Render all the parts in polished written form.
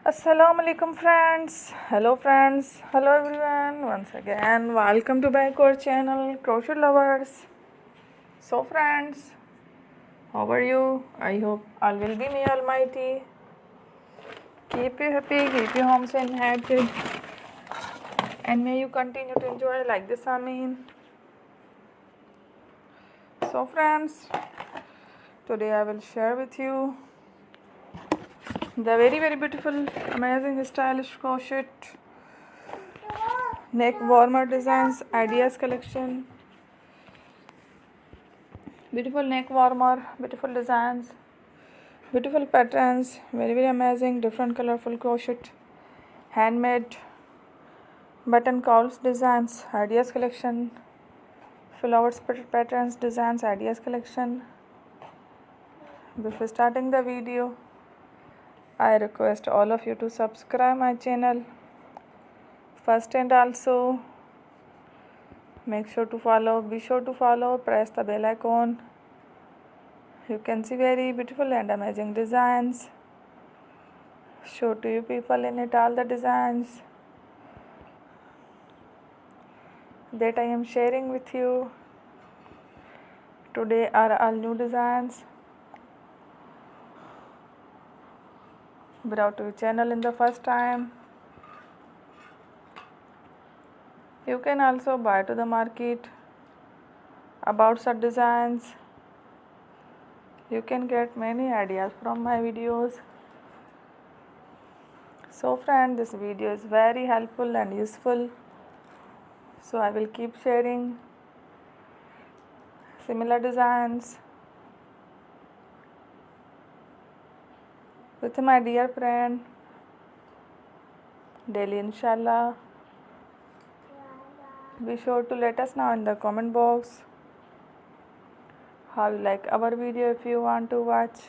Assalamu alaikum friends. Hello friends. Hello everyone. Once again, welcome to back our channel Crochet Lovers. So friends, how are you? I hope all will be may almighty. Keep you happy, keep you home safe and happy. And may you continue to enjoy like this Amin. So friends, today I will share with you the very beautiful amazing stylish crochet neck warmer designs ideas collection. Beautiful neck warmer, beautiful designs, beautiful patterns, very amazing, different colorful crochet, handmade button cowls designs, ideas collection, flowers patterns designs, ideas collection. Before starting the video, I request all of you to subscribe my channel first, and also be sure to follow, press the bell icon. You can see very beautiful and amazing designs. Show to you people in it all the designs that I am sharing with you. Today are all new designs brought to your channel in the first time. You can also buy to the market about such designs. You can get many ideas from my videos. So friend, this video is very helpful and useful. So I will keep sharing similar designs with my dear friend daily, inshallah. Be sure to let us know in the comment box how you like our video. If you want to watch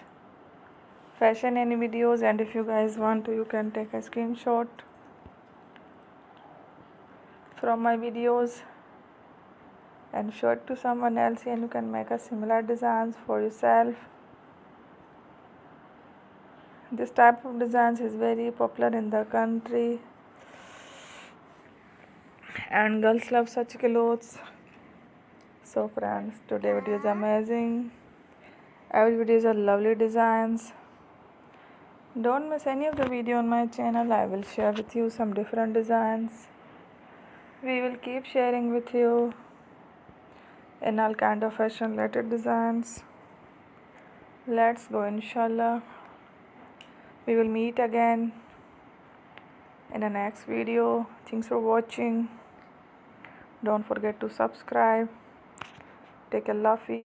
fashion any videos, and if you guys want to, you can take a screenshot from my videos and show it to someone else, and you can make a similar designs for yourself. This type of designs is very popular in the country and girls love such clothes. So friends, today video is amazing. Every video is a lovely designs. Don't miss any of the video on my channel. I will share with you some different designs. We will keep sharing with you in all kind of fashion related designs. Let's go, inshallah. We will meet again in the next video. Thanks for watching. Don't forget to subscribe. Take a love.